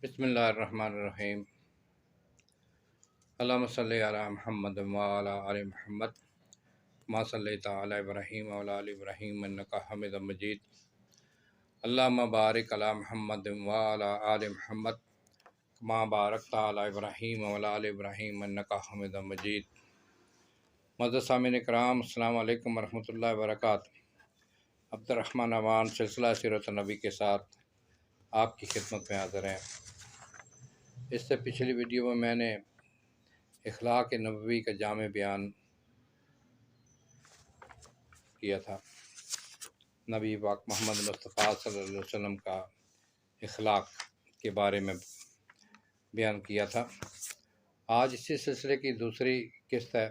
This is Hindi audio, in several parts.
बिस्मिल्लाहिर्रहमानिर्रहीम। अल्लाहुम्मा सल्लि अला मुहम्मद व अला आलि मुहम्मद कमा सल्लैता अला इब्राहीम व अला आलि इब्राहीम इन्नका हमीदुम मजीद। अल्लाहुम्मा बारिक अला मुहम्मद व अला आलि मुहम्मद कमा बारकता अला इब्राहीम व अला आलि इब्राहीम इन्नका हमीदुम मजीद। मुअज़्ज़ज़ सामीन इकराम, अस्सलामु अलैकुम व रहमतुल्लाहि व बरकातुहू। अब्दुर्रहमान अवान सिलसिला सीरत नबी के साथ आपकी खिदमत में हाज़िर हैं। इससे पिछली वीडियो में मैंने इखलाक नबवी का जामे बयान किया था। नबी पाक मोहम्मद मुस्तफ़ा सल्लल्लाहु अलैहि वसल्लम का इखलाक के बारे में बयान किया था। आज इसी सिलसिले की दूसरी किस्त है।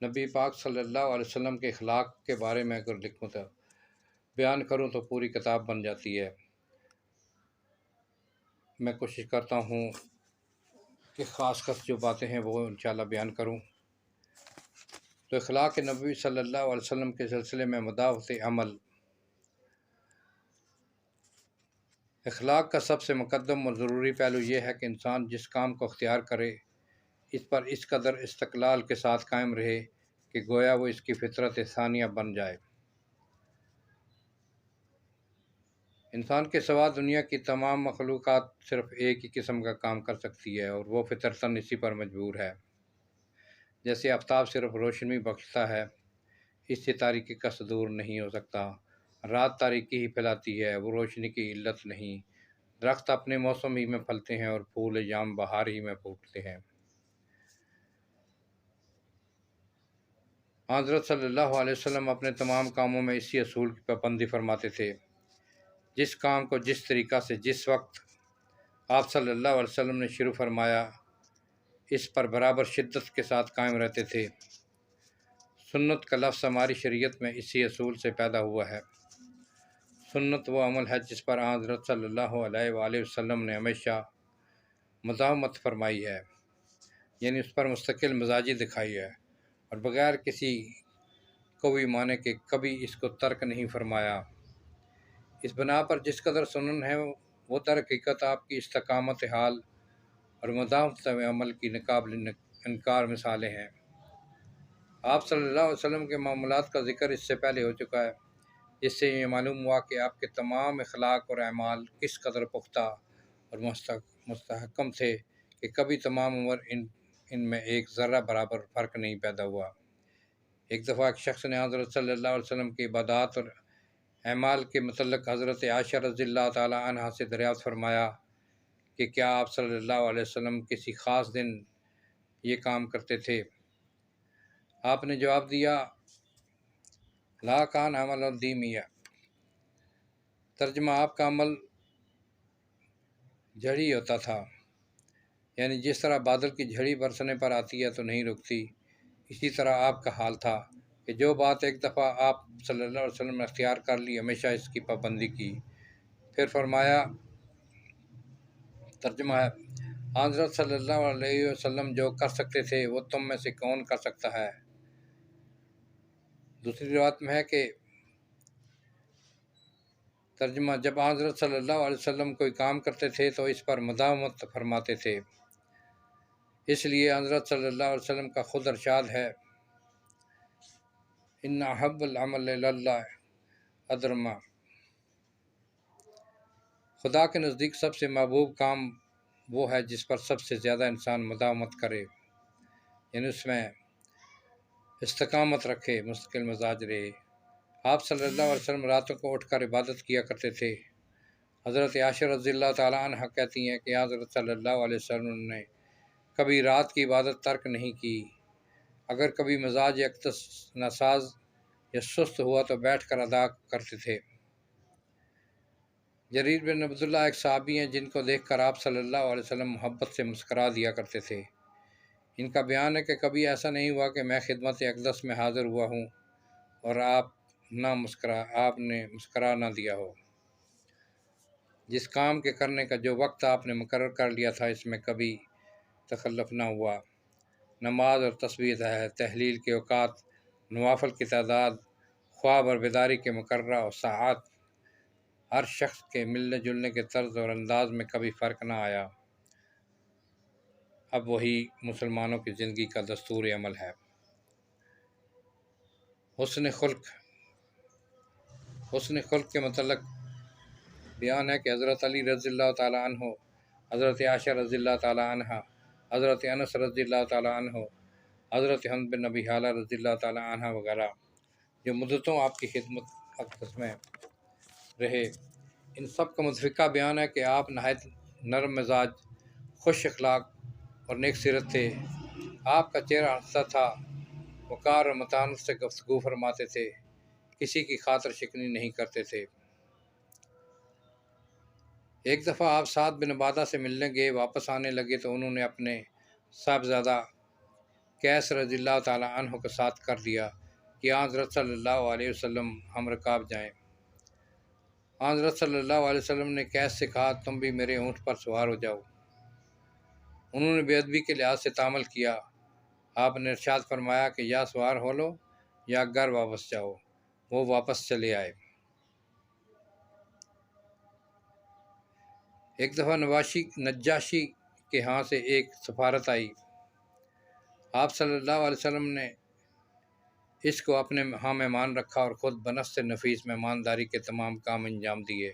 नबी पाक सल्लल्लाहु अलैहि वसल्लम के इखलाक के बारे में अगर लिखूँ तो बयान करूँ तो पूरी किताब बन जाती है। मैं कोशिश करता हूँ कि ख़ास जो बातें हैं वो इंशाअल्लाह बयान करूँ। तो इखलाक नबवी सल्लल्लाहु अलैहि वसल्लम के सिलसिले में मदावत अमल। इखलाक का सबसे मुक़द्दम और ज़रूरी पहलू ये है कि इंसान जिस काम को अख्तियार करे इस पर इस कदर इस्तक़लाल के साथ कायम रहे कि गोया वो इसकी फ़ितरत सानिया बन जाए। इंसान के सिवा दुनिया की तमाम मखलूक़ात सिर्फ़ एक ही किस्म का काम कर सकती है और वो फ़ितरतन इसी पर मजबूर है। जैसे आफ्ताब सिर्फ़ रोशनी बख्शता है, इससे तारीकी का सदूर नहीं हो सकता। रात तारीकी ही फैलाती है, वो रोशनी की इल्लत नहीं। दरख्त अपने मौसम ही में फलते हैं और फूल जाम बहार ही में फूटते हैं। हज़रत सल्लल्लाहु अलैहि वसल्लम अपने तमाम कामों में इसी असूल की पाबंदी फरमाते थे। जिस काम को जिस तरीक़ा से जिस वक्त आप सल्लल्लाहु अलैहि वसल्लम ने शुरू फरमाया, इस पर बराबर शिद्दत के साथ कायम रहते थे। सुन्नत का लफ्ज़ हमारी शरीयत में इसी असूल से पैदा हुआ है। सुन्नत वो अमल है जिस पर हज़रत सल्लल्लाहु अलैहि वसल्लम ने हमेशा मुदावमत फरमाई है, यानी उस पर मुस्तकिल मिजाजी दिखाई है और बग़ैर किसी कवी माने के कभी इसको तर्क नहीं फरमाया। इस बना पर जिस कदर सुनन है वो दर हकीकत आपकी इस्तकामत हाल और मुदावमत अमल की नाकाबिल इनकार मिसालें हैं। आप सल्लल्लाहु अलैहि वसल्लम के मामूलात का ज़िक्र इससे पहले हो चुका है, जिससे ये मालूम हुआ कि आपके तमाम अखलाक और अमाल किस कदर पुख्ता और मुस्तहकम थे कि कभी तमाम उम्र इनमें एक ज़र्रा बराबर फ़र्क नहीं पैदा हुआ। एक दफ़ा एक शख्स ने हज़रत सल्लल्लाहु अलैहि वसल्लम की इबादत और अमाल के मतलब हज़रत आयशा रज़ियल्लाहु ताला अन्हा से दरियाफ़त फरमाया कि क्या आप सल्लल्लाहु अलैहि वसल्लम किसी ख़ास दिन ये काम करते थे? आपने जवाब दिया, ला कान अमल दीमिया। तर्जमा, आपका अमल झड़ी होता था, यानी जिस तरह बादल की झड़ी बरसने पर आती है तो नहीं रुकती, इसी तरह आपका हाल था कि जो बात एक दफ़ा आप सल्लल्लाहु अलैहि वसल्लम ने अख्तियार कर ली, हमेशा इसकी पाबंदी की। फिर फरमाया, तर्जमा है, हज़रत सल्लल्लाहु अलैहि वसल्लम जो कर सकते थे वो तुम में से कौन कर सकता है। दूसरी रिवायत में है कि तर्जमा, जब हज़रत सल्लल्लाहु अलैहि वसल्लम कोई काम करते थे तो इस पर मुदावमत फरमाते थे। इसलिए हज़रत सल्लल्लाहु अलैहि वसल्लम का खुद इरशाद है, इन्ना अहब्बुल अमल इलल्लाह अदरमा। खुदा के नज़दीक सबसे महबूब काम वो है जिस पर सबसे ज़्यादा इंसान मुदावमत करे, यानी उसमें इस्तकामत रखे, मुस्तकिल मिजाज रहे। आप सल्लल्लाहु अलैहि वसल्लम रातों को उठकर इबादत किया करते थे। हज़रत आयशा रज़ियल्लाहु ताला अन्हा कहती हैं कि हज़रत सल्लल्लाहु अलैहि वसल्लम ने कभी रात की इबादत तर्क नहीं की। अगर कभी मिजाज यकदस नासाज या सुस्त हुआ तो बैठ कर अदा करते थे। जरीर बिन अब्दुल्लाह एक सहाबी हैं जिनको देखकर आप सल्लल्लाहु अलैहि वसल्लम मोहब्बत से मुस्करा दिया करते थे। इनका बयान है कि कभी ऐसा नहीं हुआ कि मैं खिदमत अक़दस में हाज़िर हुआ हूँ और आपने मुस्करा ना दिया हो। जिस काम के करने का जो वक्त आपने मुकर्रर कर लिया था इसमें कभी तखल्लुफ़ ना हुआ। नमाज और तस्बीह है, तहलील के औकात, नवाफिल की तादाद, ख्वाब और बेदारी के मुकर्रर और साआत, हर शख्स के मिलने जुलने के तर्ज और अंदाज में कभी फ़र्क न आया। अब वही मुसलमानों की ज़िंदगी का दस्तूर अमल है। हुस्न खुल्क के मतलब बयान है कि हज़रत अली रज़ियल्लाहु ताला अन्हो, हज़रत आयशा रज़ियल्लाहु ताला अन्हा, हज़रत अनस रज़ियल्लाहु ताला अन्हो, हज़रत हम्ज़ बिन अबी हाला रज़ियल्लाहु ताला अन्हा वगैरह जो मुद्दतों आपकी खिदमत अक़दस में रहे, इन सब का मुतफ़िक़ा बयान है कि आप नहायत नरम मिजाज, खुश अखलाक और नेक सीरत थे। आपका चेहरा हंसता था, वक़ार और मतानत से गुफ्तगू फरमाते थे, किसी की खातिर शिकनी नहीं करते थे। एक दफ़ा आप साद बिन उबादा से मिलने गए, वापस आने लगे तो उन्होंने अपने साहबज़ादा कैस रज़ियल्लाहु ताला अन्हु के साथ कर दिया कि हज़रत सल्लल्लाहु अलैहि वसल्लम हम रकाब जाएँ। हज़रत सल्लल्लाहु अलैहि वसल्लम ने कैस से कहा, तुम भी मेरे ऊँट पर सवार हो जाओ। उन्होंने बेअदबी के लिहाज से तामल किया। आपने इरशाद फरमाया कि या सवार हो लो या घर वापस जाओ। वो वापस चले आए। एक दफ़ा नज्जाशी के यहाँ से एक सफारत आई। आप सल्लल्लाहु अलैहि वसल्लम ने इसको अपने यहाँ मेहमान रखा और ख़ुद बनस्त नफीस मेहमानदारी के तमाम काम अंजाम दिए।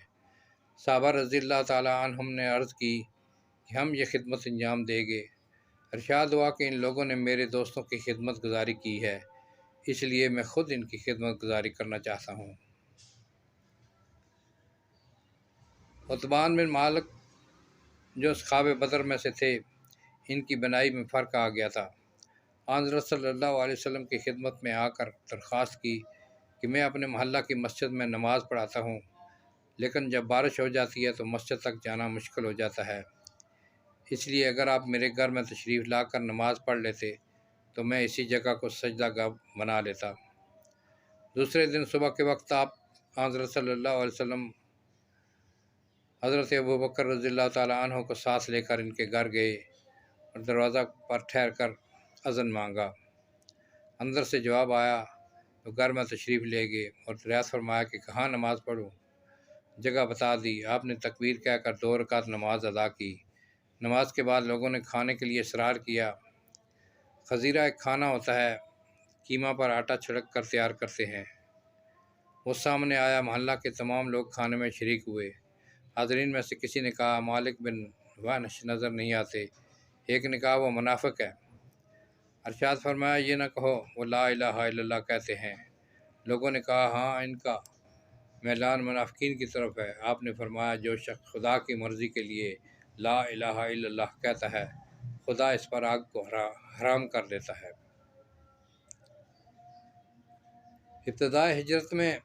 साहबा रज़ियल्लाहु ताला अन्हुम ने अर्ज़ की कि हम ये खिदमत अंजाम देंगे। इरशाद हुआ कि इन लोगों ने मेरे दोस्तों की खिदमत गुजारी की है, इसलिए मैं ख़ुद इनकी खिदमत गुजारी करना चाहता हूँ। उतबान बिन मालिक जो असहाब बदर में से थे, इनकी बनाई में फ़र्क आ गया था। हज़रत सल्लल्लाहु अलैहि वसल्लम की खिदमत में आकर दरख्वास्त की कि मैं अपने मोहल्ला की मस्जिद में नमाज़ पढ़ाता हूँ, लेकिन जब बारिश हो जाती है तो मस्जिद तक जाना मुश्किल हो जाता है, इसलिए अगर आप मेरे घर में तशरीफ़ लाकर नमाज़ पढ़ लेते तो मैं इसी जगह को सजदागाह बना लेता। दूसरे दिन सुबह के वक्त आप हज़रत सल्लल्लाहु अलैहि वसल्लम हज़रत अबू बकर रज़ियल्लाहु ताला अन्हु को साथ लेकर इनके घर गए और दरवाज़ा पर ठहर कर अज़न मांगा। अंदर से जवाब आया तो घर में तशरीफ़ ले गए और दरियाफ़त फरमाया कि कहाँ नमाज़ पढ़ूँ। जगह बता दी। आपने तकबीर कहकर 2 रकात नमाज अदा की। नमाज के बाद लोगों ने खाने के लिए इसरार किया। खज़ीरा एक खाना होता है, कीमा पर आटा छिड़क कर तैयार करते हैं। वो सामने आया, मोहल्ला के तमाम लोग खाने में शरीक हुए। हाज़रीन में से किसी ने कहा, मालिक बिन वानश नज़र नहीं आते। एक ने कहा, वो मुनाफिक है। इरशाद फरमाया, ये न कहो, वो ला इलाहा इल्लल्लाह कहते हैं। लोगों ने कहा, हाँ, इनका मैलान मुनाफिकीन की तरफ है। आपने फरमाया, जो शख्स खुदा की मर्ज़ी के लिए ला इलाहा इल्लल्लाह कहता है, खुदा इस पर आग को हराम कर देता है। इब्तिदाई हिजरत में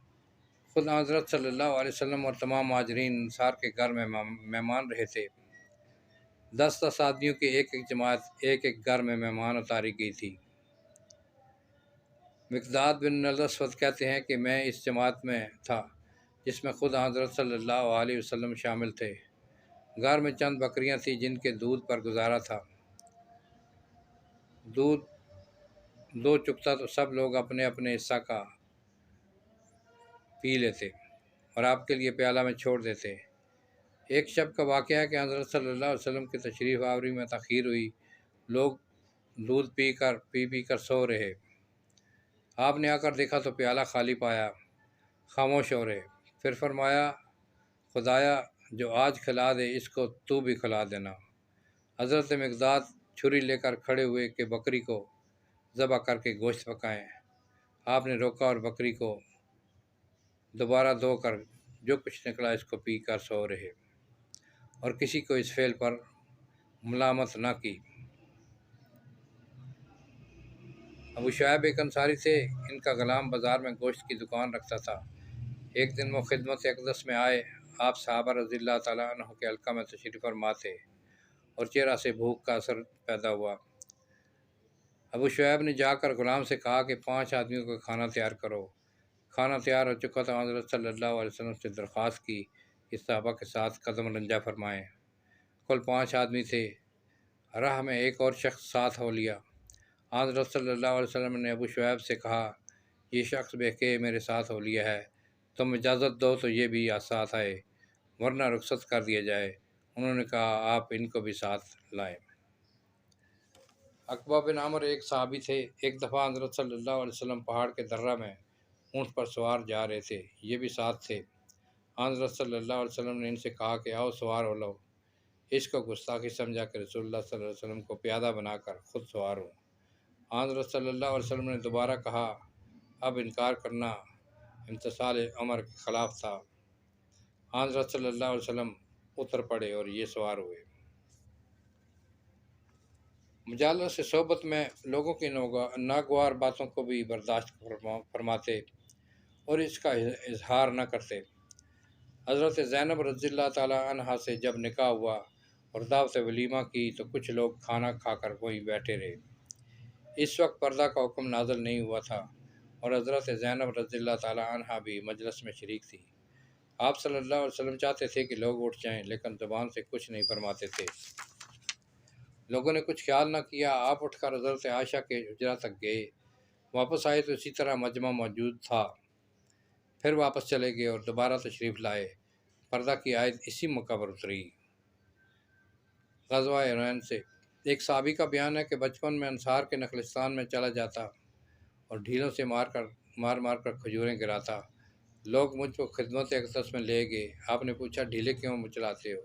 खुद हज़रत सल्लल्लाहु अलैहि वसल्लम और तमाम मुहाजिरीन अंसार के घर में मेहमान रहे थे। 10-10 आदमियों की एक जमात एक घर में मेहमान उतारी गई थी। मिक़दाद बिन असवद कहते हैं कि मैं इस जमात में था जिसमें खुद हज़रत सल्लल्लाहु अलैहि वसल्लम शामिल थे। घर में चंद बकरियां थीं जिनके दूध पर गुजारा था। दूध दो चुकता तो सब लोग अपने अपने हिस्सा का पी लेते और आपके लिए प्याला में छोड़ देते। एक शब का वाक़या है कि हज़रत सल्लल्लाहु अलैहि वसल्लम की तशरीफ़ आवरी में तख़ीर हुई। लोग दूध पी कर सो रहे। आपने आकर देखा तो प्याला खाली पाया, खामोश हो रहे। फिर फरमाया, खुदाया जो आज खिला दे इसको तू भी खिला देना। हज़रत मिक़दाद छुरी लेकर खड़े हुए कि बकरी को ज़बह करके गोश्त पकाएं। आपने रोका और बकरी को दोबारा धोकर जो कुछ निकला इसको पी कर सो रहे और किसी को इस फेल पर मलामत न की। अबू शुआइब एक अंसारी थे। इनका ग़ुलाम बाज़ार में गोश्त की दुकान रखता था। एक दिन वो खिदमत अक़दस में आए। आप साहबा रज़ियल्लाहु ताला अन्हु के हल्का में तशरीफ़ फरमा थे और चेहरा से भूख का असर पैदा हुआ। अबू शुआइब ने जाकर ग़ुलाम से कहा कि 5 आदमियों का खाना तैयार करो। खाना तैयार हो चुका था। हज़रत सल्लल्लाहु अलैहि वसल्लम से दरख्वास्त की कि साहबा के साथ कदम रंजा फरमाएँ। कुल 5 आदमी थे। राह में एक और शख्स साथ हो लिया। हज़रत सल्लल्लाहु अलैहि वसल्लम ने अबू शुआइब से कहा, ये शख्स बेके मेरे साथ हो लिया है, तुम इजाज़त दो तो ये भी साथ आए, वरना रुखसत कर दिया जाए। उन्होंने कहा, आप इनको भी साथ लाएं। अकबा बिन आमर एक सहाबी थे। एक दफ़ा हज़रत सल्लल्लाहु अलैहि वसल्लम पहाड़ के दर्रा में ऊँट पर सवार जा रहे थे, ये भी साथ थे। हज़रत सल्लल्लाहु अलैहि वसल्लम ने इनसे कहा कि आओ सवार हो लो। इसको गुस्ताखी समझा कि रसूलुल्लाह सल्लल्लाहु अलैहि वसल्लम को प्यादा बनाकर खुद सवार हूँ। हज़रत सल्लल्लाहु अलैहि वसल्लम ने दोबारा कहा, अब इनकार करना इम्तिसाल अमर के ख़िलाफ़ था। हज़रत सल्लल्लाहु अलैहि वसल्लम उतर पड़े और ये सवार हुए। मुजालसा से सोबत में लोगों की नागवार बातों को भी बर्दाश्त फरमाते और इसका इजहार न करते। हज़रत ज़ैनब रज़ियल्लाहु ताला अन्हा से जब निकाह हुआ और दावत वलीमा की तो कुछ लोग खाना खाकर वहीं बैठे रहे। इस वक्त पर्दा का हुक्म नाज़िल नहीं हुआ था और हज़रत ज़ैनब रज़ियल्लाहु ताला अन्हा भी मजलिस में शरीक थी। आप सल्लल्लाहु अलैहि वसल्लम चाहते थे कि लोग उठ जाएं, लेकिन ज़ुबान से कुछ नहीं फरमाते थे। लोगों ने कुछ ख्याल न किया। आप उठकर हज़रत आयशा के हुजरा तक गए। वापस आए तो इसी तरह मजमा मौजूद था। फिर वापस चले गए और दोबारा तशरीफ़ लाए। पर्दा की आयत इसी मौका पर उतरी। ग़ज़वा हुनैन से एक सहाबी का बयान है कि बचपन में अंसार के नखलिस्तान में चला जाता और ढीलों से मार मार कर खजूरें गिराता। लोग मुझ को खिदमत अक़दस में ले गए। आपने पूछा, ढीले क्यों मुचलाते हो?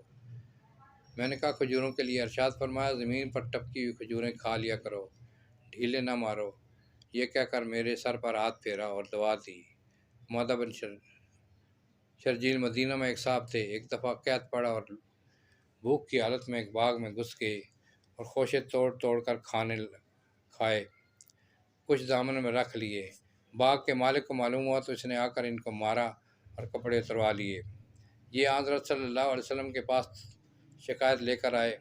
मैंने कहा, खजूरों के लिए। अरशाद फरमाया, ज़मीन पर टपकी हुई खजूरें खा लिया करो, ढीले ना मारो। ये कहकर मेरे सर पर हाथ फेरा और दवा दी। मादा बिन शर्जील मदीना में एक साहब थे। एक दफ़ा कैद पड़ा और भूख की हालत में एक बाग में घुस गए और खोशे तोड़ तोड़ कर खाए, कुछ दामन में रख लिए। बाग के मालिक को मालूम हुआ तो इसने आकर इनको मारा और कपड़े उतरवा लिए। ये हज़रत सल्लल्लाहु अलैहि वसल्लम के पास शिकायत लेकर आए।